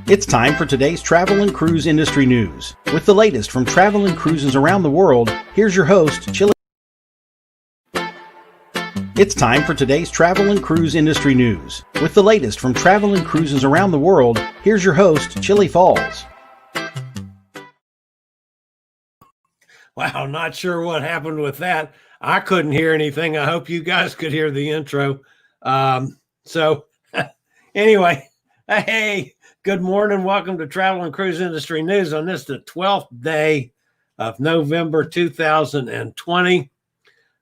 It's time for today's travel and cruise industry news. With the latest from travel and cruises around the world, here's your host, Chillie. It's time for today's travel and cruise industry news. With the latest from travel and cruises around the world, here's your host, Chillie Falls. Wow, not sure what happened with that. I couldn't hear anything. I hope you guys could hear the intro. Anyway, hey, good morning. Welcome to Travel and Cruise Industry News on this, the 12th day of November 2020.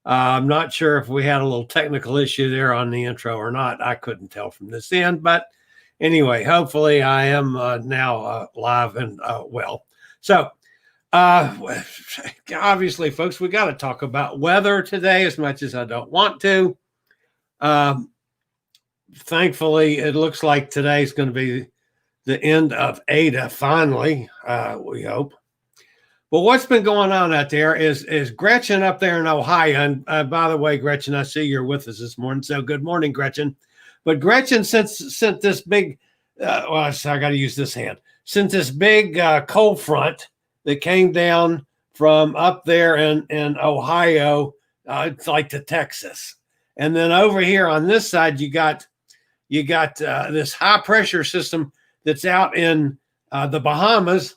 I'm not sure if we had a little technical issue there on the intro or not. I couldn't tell from this end. But anyway, hopefully I am now live and well. So, obviously, folks, we got to talk about weather today as much as I don't want to. Thankfully, it looks like today's going to be the end of Eta, finally, we hope. But what's been going on out there is Gretchen up there in Ohio. And by the way, Gretchen, I see you're with us this morning. So good morning, Gretchen. But Gretchen sent this big, I got to use this hand, sent this big cold front that came down from up there in Ohio, it's like to Texas. And then over here on this side, you got this high pressure system that's out in the Bahamas,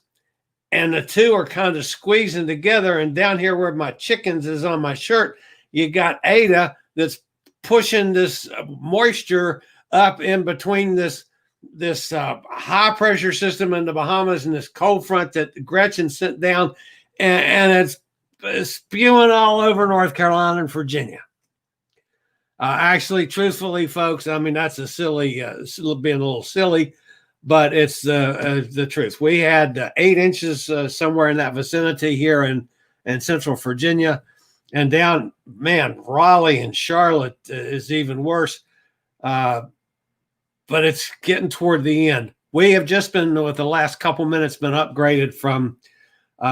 and the two are kind of squeezing together. And down here where my chickens is on my shirt, you got Eta that's pushing this moisture up in between this high pressure system in the Bahamas and this cold front that Gretchen sent down, and it's spewing all over North Carolina and Virginia. Actually, truthfully, folks, I mean, that's a silly, being a little silly, but it's the truth. We had 8 inches somewhere in that vicinity here in Central Virginia, and down, man, Raleigh and Charlotte is even worse. But it's getting toward the end. We have just been, with the last couple minutes, been upgraded from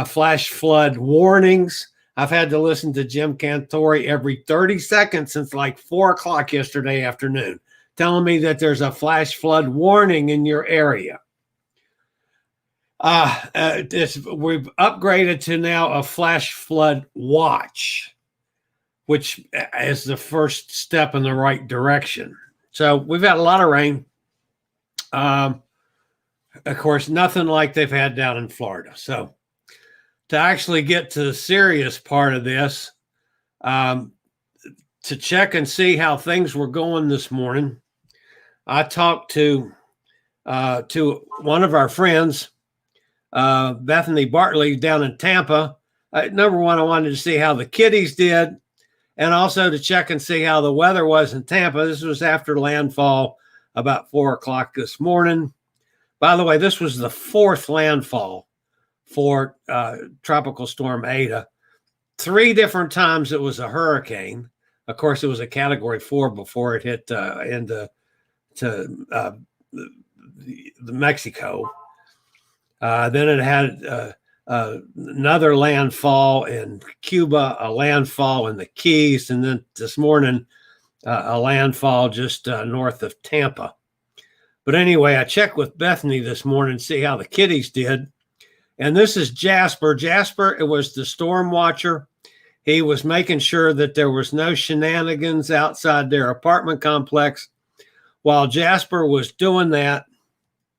flash flood warnings. I've had to listen to Jim Cantori every 30 seconds since like 4 o'clock yesterday afternoon, telling me that there's a flash flood warning in your area. We've upgraded to now a flash flood watch, which is the first step in the right direction. So we've had a lot of rain. Of course, nothing like they've had down in Florida. So to actually get to the serious part of this, to check and see how things were going this morning, I talked to one of our friends, Bethany Bartley, down in Tampa. Number one, I wanted to see how the kiddies did, and also to check and see how the weather was in Tampa. This was after landfall about 4 o'clock this morning. By the way, this was the 4th landfall for Tropical Storm Eta. 3 different times it was a hurricane. Of course, it was a Category 4 before it hit into Mexico. Then it had another landfall in Cuba, a landfall in the Keys, and then this morning, a landfall just north of Tampa. But anyway, I checked with Bethany this morning to see how the kiddies did. And this is Jasper. Jasper, it was the storm watcher. He was making sure that there was no shenanigans outside their apartment complex. While Jasper was doing that,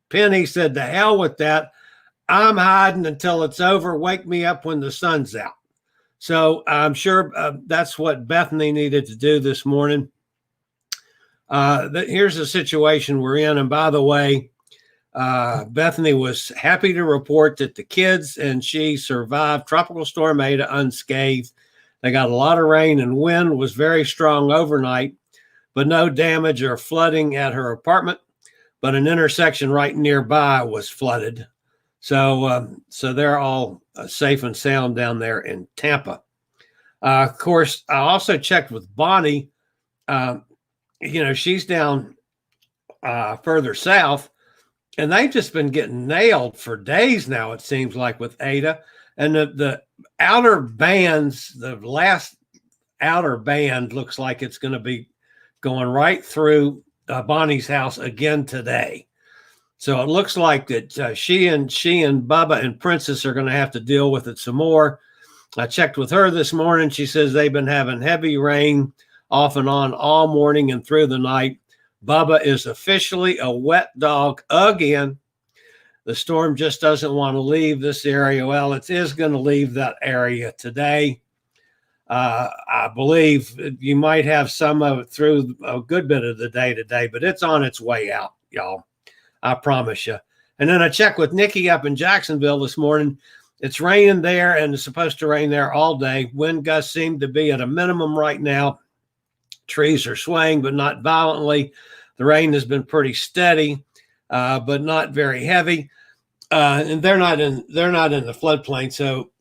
Penny said, "To hell with that. I'm hiding until it's over. Wake me up when the sun's out." So I'm sure that's what Bethany needed to do this morning. Here's the situation we're in. And by the way, Bethany was happy to report that the kids and she survived Tropical Storm Eta unscathed. They got a lot of rain, and wind was very strong overnight, but no damage or flooding at her apartment. But an intersection right nearby was flooded. So they're all safe and sound down there in Tampa. Of course, I also checked with Bonnie. She's down further south, and they've just been getting nailed for days now, it seems like, with Eta. And the outer bands, the last outer band looks like it's going to be going right through Bonnie's house again today. So it looks like that she and Bubba and Princess are going to have to deal with it some more. I checked with her this morning. She says they've been having heavy rain off and on all morning and through the night. Bubba is officially a wet dog again. The storm just doesn't want to leave this area. Well, it is going to leave that area today. I believe you might have some of it through a good bit of the day today, but it's on its way out, y'all. I promise you. And then I checked with Nikki up in Jacksonville this morning. It's raining there, and it's supposed to rain there all day. Wind gusts seem to be at a minimum right now. Trees are swaying, but not violently. The rain has been pretty steady, but not very heavy. And they're not in the floodplain, so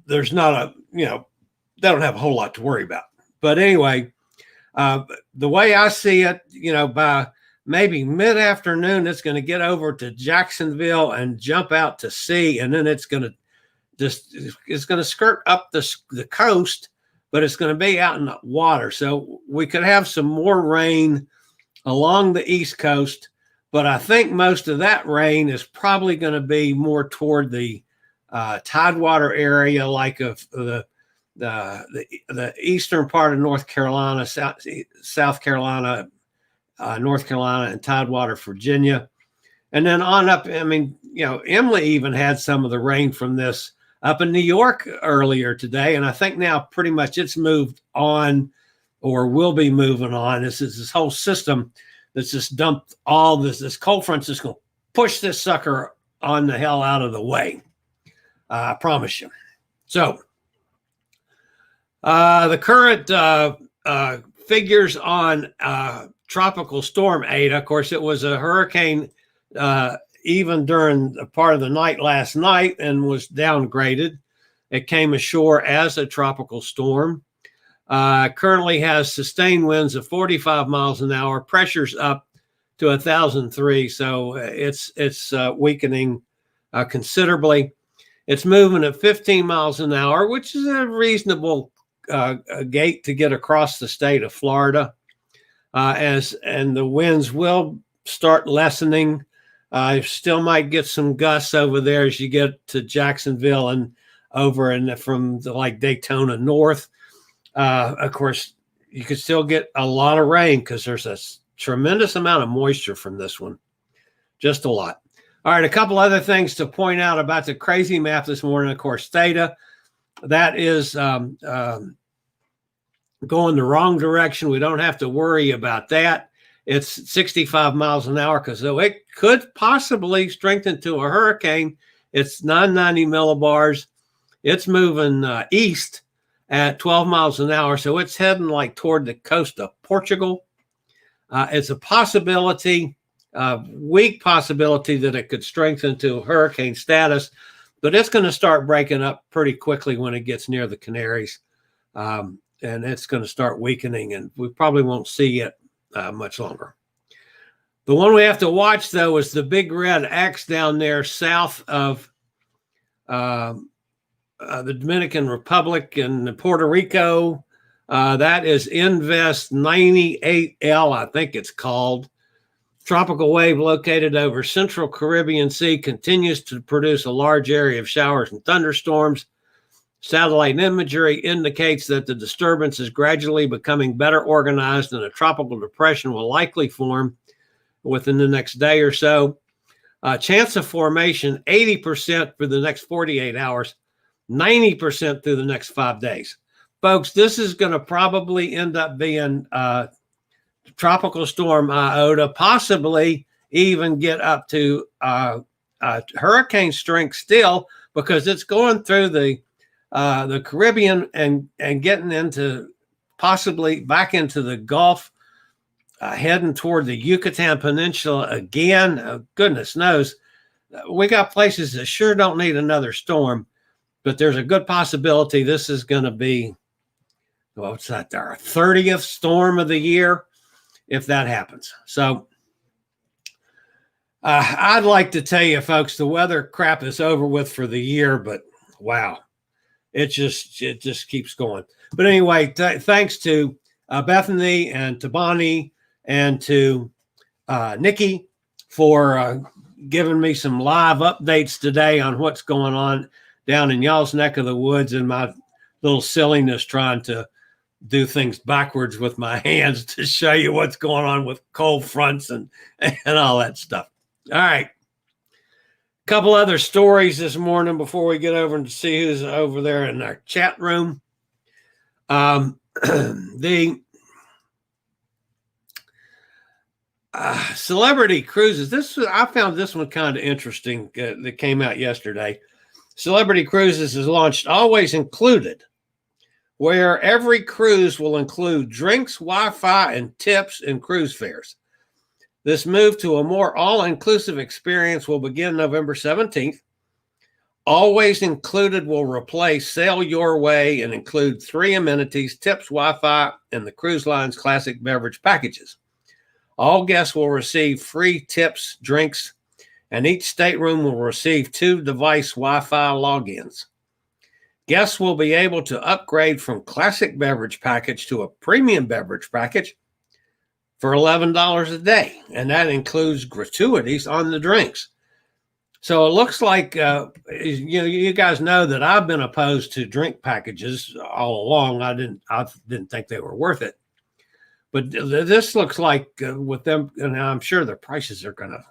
there's not a, they don't have a whole lot to worry about. But anyway, the way I see it, by maybe mid-afternoon, it's going to get over to Jacksonville and jump out to sea, and then it's going to skirt up the coast, but it's going to be out in the water. So we could have some more rain along the East Coast, but I think most of that rain is probably going to be more toward the tidewater area, like of the eastern part of North Carolina, South Carolina, North Carolina, and Tidewater, Virginia. And then on up, Emily even had some of the rain from this up in New York earlier today. And I think now pretty much it's moved on, or will be moving on. This is this whole system that's just dumped all this cold front's just going to push this sucker on the hell out of the way. I promise you. So the current figures on Tropical Storm Eta. Of course, it was a hurricane even during a part of the night last night and was downgraded. It came ashore as a tropical storm. Currently has sustained winds of 45 miles an hour. Pressure's up to 1,003, so it's weakening considerably. It's moving at 15 miles an hour, which is a reasonable gait to get across the state of Florida. And the winds will start lessening. Still might get some gusts over there as you get to Jacksonville and over and from like Daytona north. Of course, you could still get a lot of rain because there's a tremendous amount of moisture from this one. Just a lot. All right, a couple other things to point out about the crazy map this morning. Of course, Theta, that is going the wrong direction. We don't have to worry about that. It's 65 miles an hour because though it could possibly strengthen to a hurricane, it's 990 millibars. It's moving east at 12 miles an hour, so it's heading like toward the coast of Portugal. It's a possibility, weak possibility that it could strengthen to hurricane status, but it's going to start breaking up pretty quickly when it gets near the Canaries, and it's going to start weakening, and we probably won't see it much longer. The one we have to watch, though, is the big red X down there south of the Dominican Republic and Puerto Rico. That is Invest 98L, I think it's called. Tropical wave located over central Caribbean Sea continues to produce a large area of showers and thunderstorms. Satellite imagery indicates that the disturbance is gradually becoming better organized and a tropical depression will likely form within the next day or so. Chance of formation, 80% for the next 48 hours, 90% through the next 5 days. Folks, this is going to probably end up being Tropical Storm Iota, possibly even get up to hurricane strength still, because it's going through the Caribbean and getting into possibly back into the Gulf, heading toward the Yucatan Peninsula again. Goodness knows, we got places that sure don't need another storm, but there's a good possibility this is going to be, what's that, our 30th storm of the year, if that happens. So I'd like to tell you, folks, the weather crap is over with for the year, but wow, it just keeps going. But anyway, thanks to Bethany and to Bonnie and to Nikki for giving me some live updates today on what's going on down in y'all's neck of the woods and my little silliness trying to do things backwards with my hands to show you what's going on with cold fronts and all that stuff. All right. A couple other stories this morning before we get over and see who's over there in our chat room. The Celebrity Cruises. I found this one kind of interesting that came out yesterday. Celebrity Cruises has launched Always Included, where every cruise will include drinks, Wi-Fi, and tips in cruise fares. This move to a more all-inclusive experience will begin November 17th. Always Included will replace Sail Your Way and include 3 amenities, tips, Wi-Fi, and the cruise line's classic beverage packages. All guests will receive free tips, drinks, and each stateroom will receive 2 device Wi-Fi logins. Guests will be able to upgrade from classic beverage package to a premium beverage package for $11 a day, and that includes gratuities on the drinks. So it looks like, you guys know that I've been opposed to drink packages all along. I didn't think they were worth it. But this looks like with them, and I'm sure their prices are going to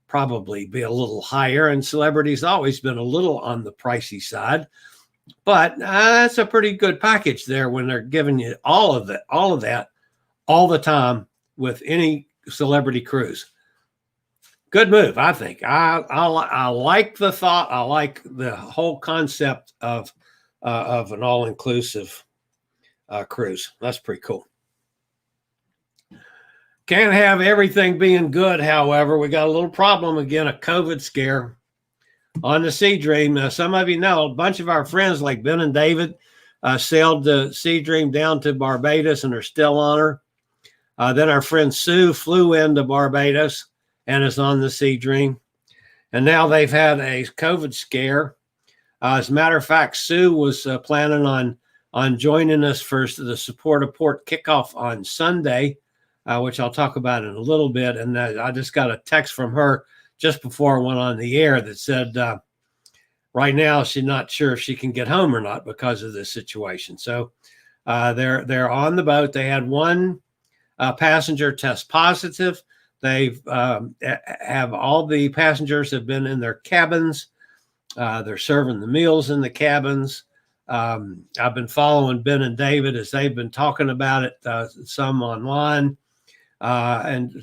probably be a little higher, and Celebrity's always been a little on the pricey side. But that's a pretty good package there when they're giving you all of that, all the time with any Celebrity cruise. Good move, I think. I like the thought. I like the whole concept of an all-inclusive cruise. That's pretty cool. Can't have everything being good, however. We got a little problem again, a COVID scare on the SeaDream. Some of you know, a bunch of our friends like Ben and David sailed the SeaDream down to Barbados and are still on her. Then our friend Sue flew into Barbados and is on the SeaDream. And now they've had a COVID scare. As a matter of fact, Sue was planning on joining us for the Support a Port kickoff on Sunday, which I'll talk about in a little bit. And I just got a text from her just before I went on the air that said right now she's not sure if she can get home or not because of this situation. So they're on the boat. They had one passenger test positive. They've have all the passengers have been in their cabins. They're serving the meals in the cabins. I've been following Ben and David as they've been talking about it, some online. And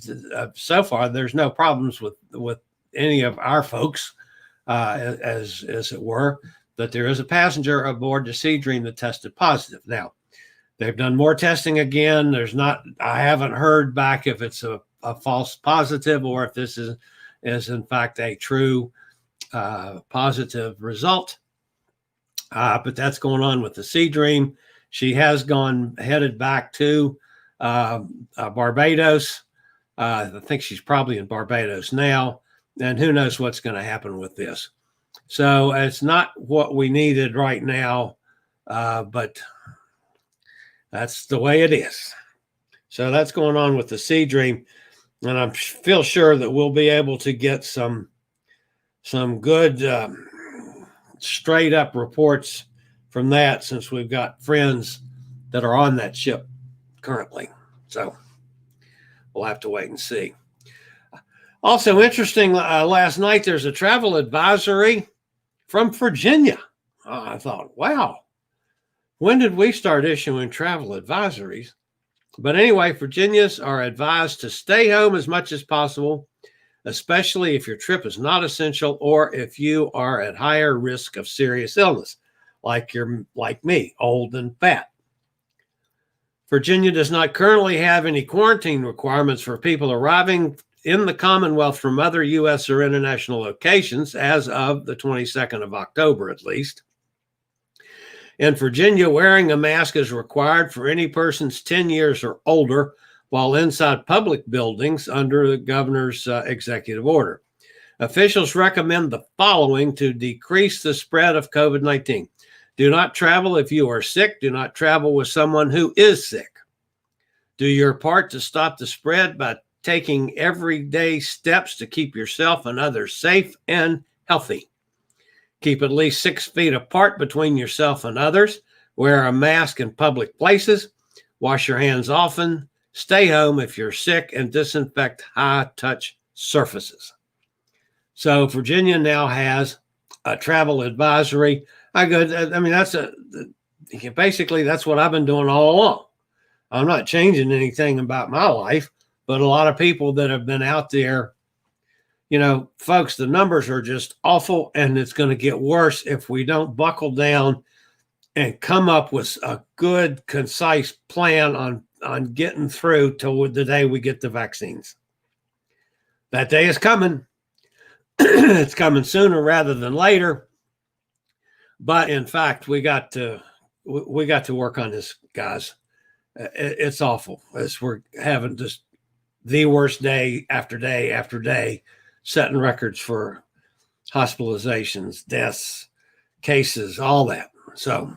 so far, there's no problems with any of our folks, as it were, that there is a passenger aboard the SeaDream that tested positive. Now, they've done more testing again. I haven't heard back if it's a false positive or if this is in fact a true positive result. But that's going on with the SeaDream. She has headed back to Barbados. I think she's probably in Barbados now, and who knows what's going to happen with this. So it's not what we needed right now, but that's the way it is. So that's going on with the SeaDream, and I feel sure that we'll be able to get some good straight up reports from that, since we've got friends that are on that ship currently. So we'll have to wait and see. Also interesting, last night there's a travel advisory from Virginia. I thought, wow, when did we start issuing travel advisories? But anyway, Virginians are advised to stay home as much as possible, especially if your trip is not essential or if you are at higher risk of serious illness, like me, old and fat. Virginia does not currently have any quarantine requirements for people arriving in the Commonwealth from other U.S. or international locations as of the 22nd of October, at least. In Virginia, wearing a mask is required for any persons 10 years or older while inside public buildings under the governor's executive order. Officials recommend the following to decrease the spread of COVID-19. Do not travel if you are sick. Do not travel with someone who is sick. Do your part to stop the spread by taking everyday steps to keep yourself and others safe and healthy. Keep at least 6 feet apart between yourself and others. Wear a mask in public places. Wash your hands often. Stay home if you're sick, and disinfect high-touch surfaces. So Virginia now has a travel advisory. Basically that's what I've been doing all along. I'm not changing anything about my life, but a lot of people that have been out there, folks, the numbers are just awful, and it's going to get worse if we don't buckle down and come up with a good, concise plan on getting through till the day we get the vaccines. That day is coming. It's coming sooner rather than later. But in fact, we got to work on this, guys. It's awful as we're having just the worst day after day after day, setting records for hospitalizations, deaths, cases, all that. So,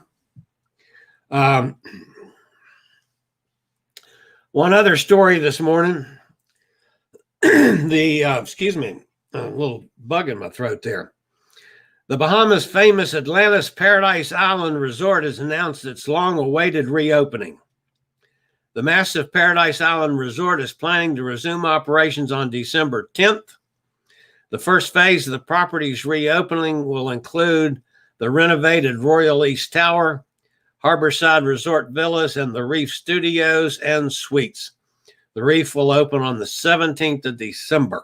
one other story this morning. Excuse me, a little bug in my throat there. The Bahamas' famous Atlantis Paradise Island resort has announced its long-awaited reopening. The massive Paradise Island resort is planning to resume operations on December 10th. The first phase of the property's reopening will include the renovated Royal East Tower, Harborside Resort Villas, and the Reef Studios and Suites. The Reef will open on the 17th of December.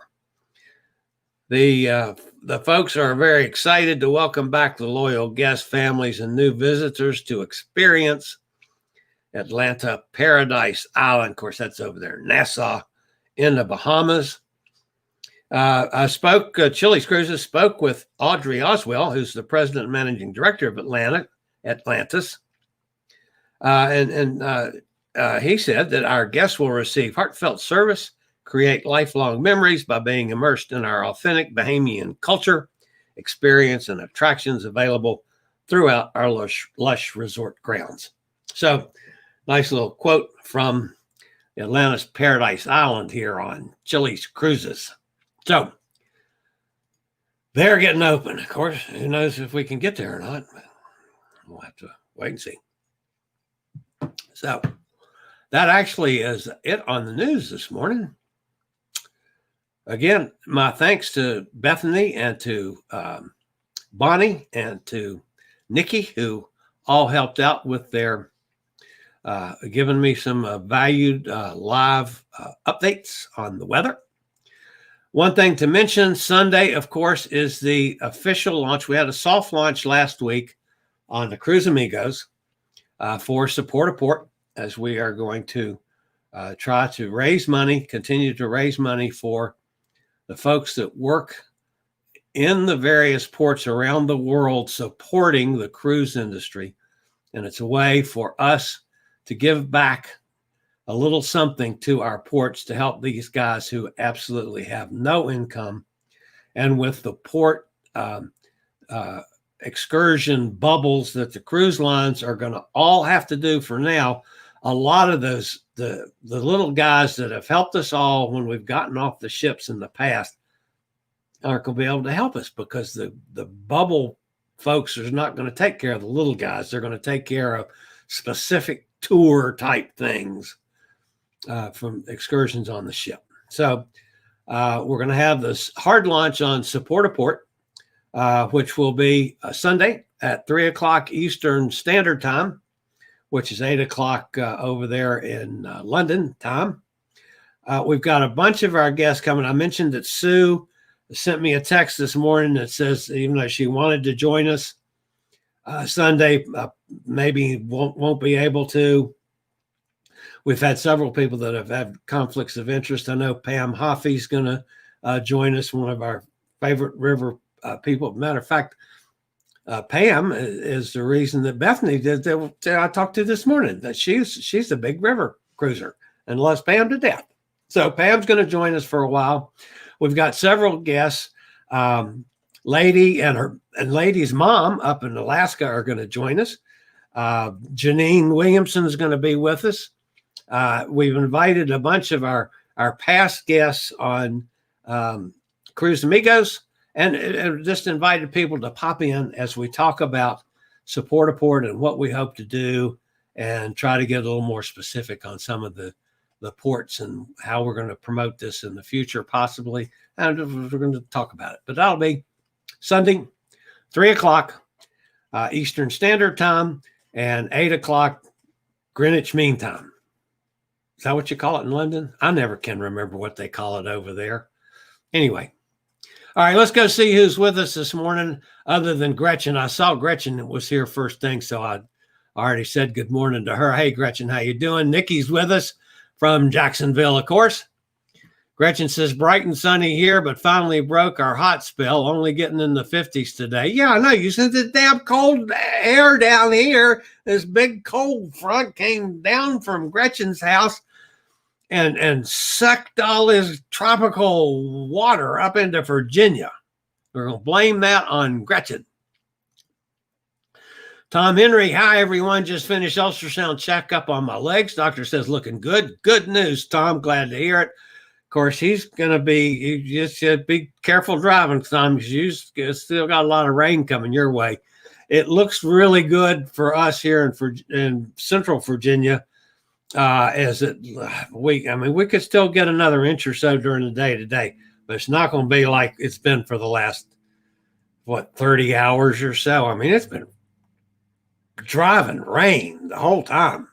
The folks are very excited to welcome back the loyal guests, families, and new visitors to experience Atlantis Paradise Island. Of course, that's over there in Nassau in the Bahamas. Chillie Cruises spoke with Audrey Oswell, who's the president and managing director of Atlantis. He said that our guests will receive heartfelt service, create lifelong memories by being immersed in our authentic Bahamian culture, experience, and attractions available throughout our lush resort grounds. So, nice little quote from Atlantis Paradise Island here on Chillie Cruises. So, they're getting open. Of course, who knows if we can get there or not. We'll have to wait and see. So, that actually is it on the news this morning. Again, my thanks to Bethany and to Bonnie and to Nikki, who all helped out with their giving me some valued live updates on the weather. One thing to mention, Sunday, of course, is the official launch. We had a soft launch last week on the Cruise Amigos for Support a Port, as we are going to try to raise money, continue to raise money for the folks that work in the various ports around the world supporting the cruise industry. And it's a way for us to give back a little something to our ports to help these guys who absolutely have no income. And with the port excursion bubbles that the cruise lines are going to all have to do for now, a lot of those, the little guys that have helped us all when we've gotten off the ships in the past aren't going to be able to help us, because the bubble folks are not going to take care of the little guys. They're going to take care of specific tour type things from excursions on the ship. So we're going to have this hard launch on Support a Port, which will be Sunday at 3 o'clock Eastern Standard Time, which is 8 o'clock over there in London time. We've got a bunch of our guests coming. I mentioned that Sue sent me a text this morning that says, even though she wanted to join us Sunday, maybe won't be able to. We've had several people that have had conflicts of interest. I know Pam Hoffey's going to join us, one of our favorite river people. Matter of fact, Pam is the reason that Bethany did that I talked to this morning, that she's a big river cruiser and loves Pam to death. So Pam's going to join us for a while. We've got several guests. Lady and Lady's mom up in Alaska are going to join us. Janine Williamson is going to be with us. We've invited a bunch of our our past guests on Cruise Amigos, and just invited people to pop in as we talk about support a port and what we hope to do, and try to get a little more specific on some of the ports and how we're going to promote this in the future, possibly. And we're going to talk about it. But that'll be Sunday, 3 o'clock Eastern Standard Time and 8 o'clock Greenwich Mean Time. Is that what you call it in London? I never can remember what they call it over there. Anyway. All right, let's go see who's with us this morning other than Gretchen. I saw Gretchen was here first thing, so I already said good morning to her. Hey, Gretchen, how you doing? Nikki's with us from Jacksonville, of course. Gretchen says, bright and sunny here, but finally broke our hot spell, only getting in the 50s today. Yeah, I know. You said the damn cold air down here. This big cold front came down from Gretchen's house and sucked all this tropical water up into Virginia. We're going to blame that on Gretchen. Tom Henry, hi, everyone. Just finished ultrasound checkup on my legs. Doctor says looking good. Good news, Tom. Glad to hear it. Of course, he's going to be, you just be careful driving, Tom, because you still got a lot of rain coming your way. It looks really good for us here in Central Virginia. We could still get another inch or so during the day today, but it's not going to be like it's been for the last, 30 hours or so. I mean, it's been driving rain the whole time,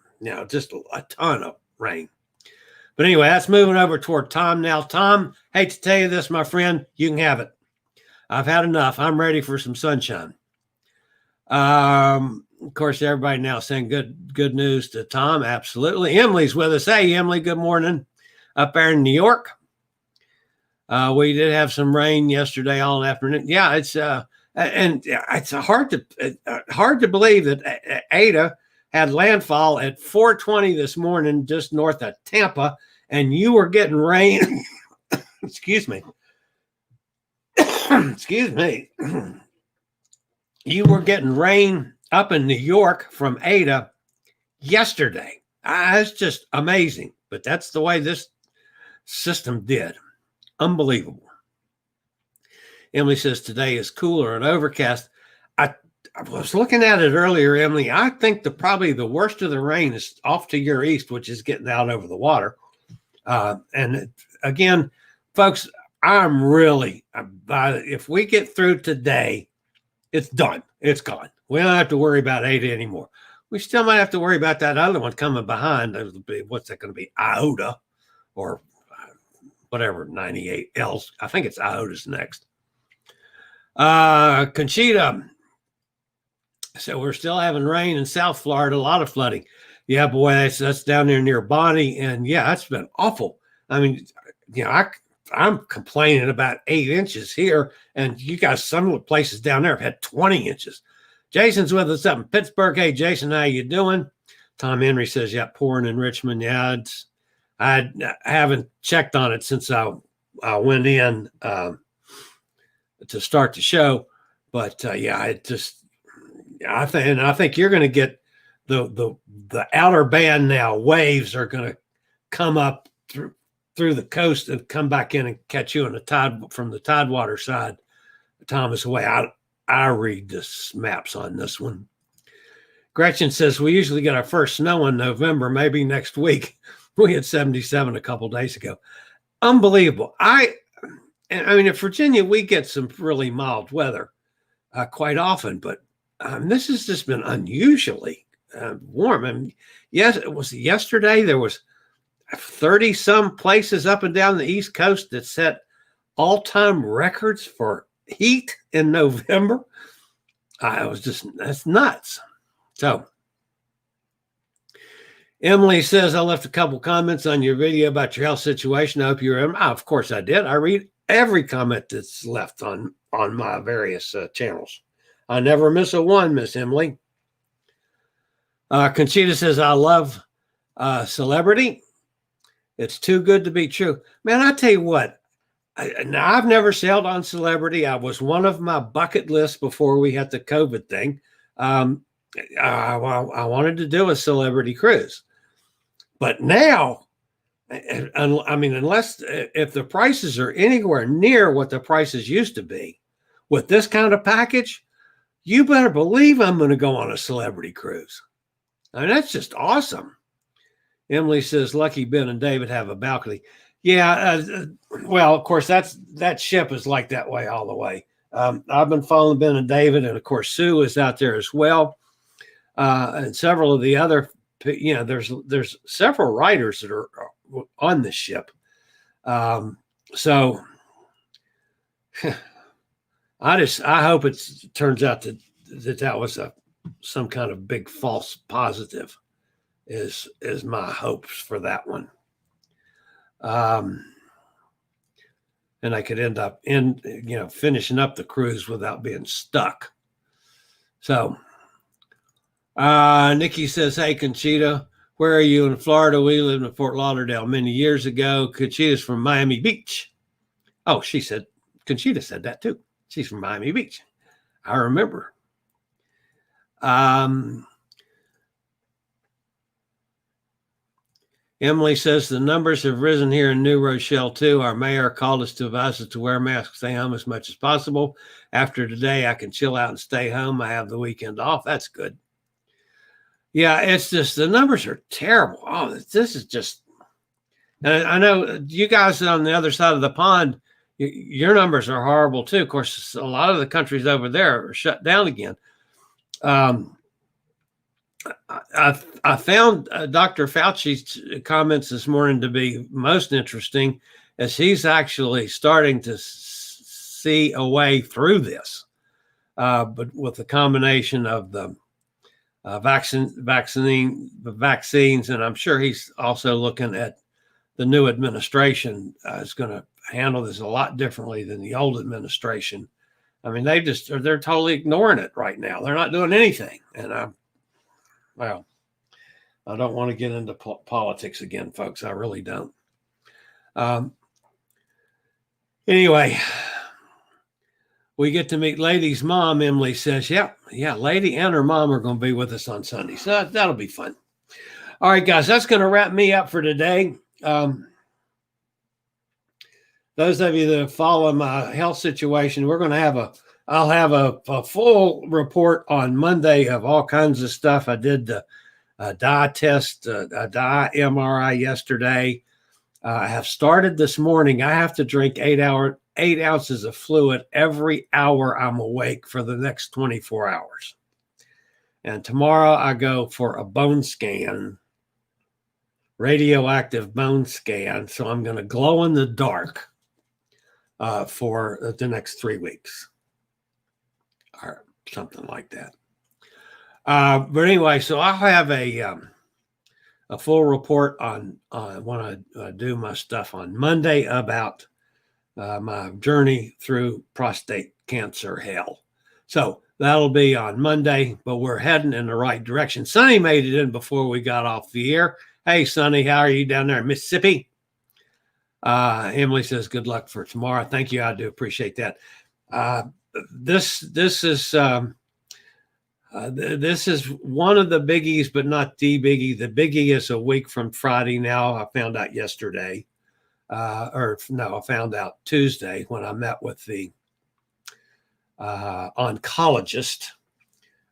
just a ton of rain. But anyway, that's moving over toward Tom now. Tom, hate to tell you this, my friend, you can have it. I've had enough. I'm ready for some sunshine. Of course, everybody now saying good news to Tom. Absolutely. Emily's with us. Hey, Emily, good morning up there in New York. We did have some rain yesterday all afternoon. Yeah, it's hard to believe that Eta had landfall at 4:20 this morning, just north of Tampa, and you were getting rain. Excuse me. Excuse me. You were getting rain up in New York from Eta yesterday. It's just amazing. But that's the way this system did. Unbelievable. Emily says today is cooler and overcast. I was looking at it earlier, Emily. I think probably the worst of the rain is off to your east, which is getting out over the water. Again, folks, if we get through today, it's done. It's gone. We don't have to worry about Eta anymore. We still might have to worry about that other one coming behind. What's that going to be? Iota or whatever, 98 else. I think it's Iota's next. Conchita. So we're still having rain in South Florida, a lot of flooding. Yeah, boy, that's down there near Bonnie. And yeah, that's been awful. I mean, I'm complaining about 8 inches here, and you guys, some of the places down there have had 20 inches. Jason's with us up in Pittsburgh. Hey, Jason, how you doing? Tom Henry says, yeah, pouring in Richmond. Yeah, I haven't checked on it since I went in to start the show. But I think you're going to get the outer band now. Waves are going to come up through the coast and come back in and catch you on from the Tidewater side. Thomas, the way I read this maps on this one. Gretchen says we usually get our first snow in November, maybe next week. We had 77 a couple days ago. Unbelievable. I mean, in Virginia, we get some really mild weather quite often, but this has just been unusually warm. And yes, it was yesterday. There was 30 some places up and down the East Coast that set all-time records for heat in November. That's nuts. So Emily says, I left a couple comments on your video about your health situation. I hope you remember. Of course I did. I read every comment that's left on my various channels. I never miss a one, Miss Emily. Conchita says, I love Celebrity. It's too good to be true. Man, I tell you what, I've never sailed on Celebrity. I was one of my bucket lists before we had the COVID thing. I wanted to do a Celebrity cruise. But now I mean, unless if the prices are anywhere near what the prices used to be with this kind of package, you better believe I'm going to go on a celebrity cruise. I mean, that's just awesome. Emily says, lucky Ben and David have a balcony. Yeah. Well, of course, that ship is like that way all the way. I've been following Ben and David, and of course, Sue is out there as well. And several of the other, there's several writers that are on this ship. So I hope it turns out that was some kind of big false positive is my hopes for that one. And I could end up finishing up the cruise without being stuck. So Nikki says, hey, Conchita, where are you in Florida? We lived in Fort Lauderdale many years ago. Conchita's from Miami Beach. Oh, Conchita said that too. She's from Miami Beach. I remember. Emily says the numbers have risen here in New Rochelle too. Our mayor called us to advise us to wear masks, stay home as much as possible. After today, I can chill out and stay home. I have the weekend off. That's good. Yeah, it's just the numbers are terrible. Oh, this is just, and I know you guys on the other side of the pond, your numbers are horrible too. Of course, a lot of the countries over there are shut down again. I found Dr. Fauci's comments this morning to be most interesting, as he's actually starting to see a way through this, but with the combination of the vaccines, and I'm sure he's also looking at the new administration is going to handle this a lot differently than the old administration. I mean, they're totally ignoring it right now. They're not doing anything, and I don't want to get into politics again, folks. I really don't. Anyway, we get to meet Lady's mom. Emily says, yeah, Lady and her mom are going to be with us on Sunday. So that'll be fun. All right, guys, that's going to wrap me up for today. Those of you that follow my health situation, I'll have a full report on Monday of all kinds of stuff. I did the dye test, a dye MRI yesterday. I have started this morning. I have to drink 8 ounces of fluid every hour I'm awake for the next 24 hours. And tomorrow I go for a bone scan, radioactive bone scan. So I'm going to glow in the dark for the next 3 weeks or something like that. But anyway, so I'll have a full report on when I do my stuff on Monday about my journey through prostate cancer hell. So that'll be on Monday, but we're heading in the right direction. Sonny made it in before we got off the air. Hey, Sonny, how are you down there in Mississippi? Emily says, good luck for tomorrow. Thank you. I do appreciate that. This is one of the biggies, but not the biggie. The biggie is a week from Friday now. I found out yesterday, I found out Tuesday when I met with the oncologist.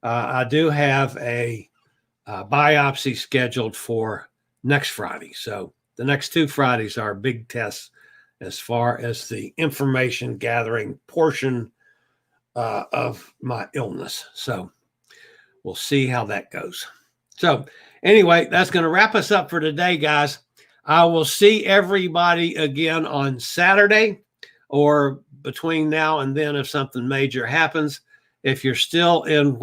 I do have a biopsy scheduled for next Friday. So the next 2 Fridays are big tests as far as the information gathering portion of my illness. So we'll see how that goes. So anyway, that's going to wrap us up for today, guys. I will see everybody again on Saturday or between now and then if something major happens. If you're still in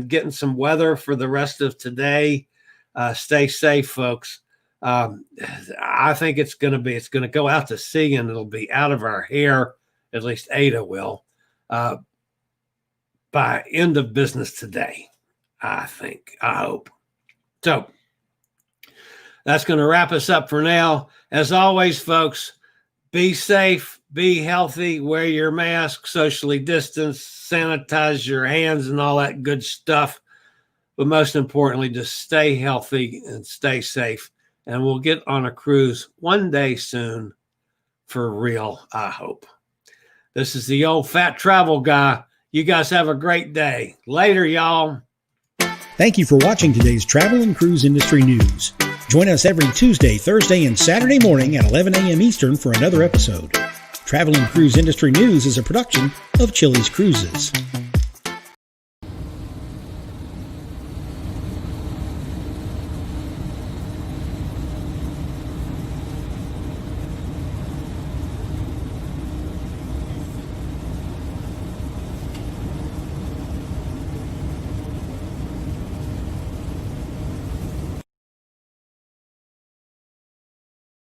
getting some weather for the rest of today, stay safe, folks. I think it's going to go out to sea and it'll be out of our hair, at least Ada will, by end of business today, I hope. So that's going to wrap us up for now. As always, folks, be safe, be healthy, wear your mask, socially distance, sanitize your hands and all that good stuff. But most importantly, just stay healthy and stay safe. and we'll get on a cruise one day soon for real, I hope. This is the old fat travel guy. You guys have a great day. Later, y'all. Thank you for watching today's travel and cruise industry news. Join us every Tuesday, Thursday, and Saturday morning at 11 a.m. Eastern for another episode. Travel and Cruise Industry News is a production of Chillie's Cruises.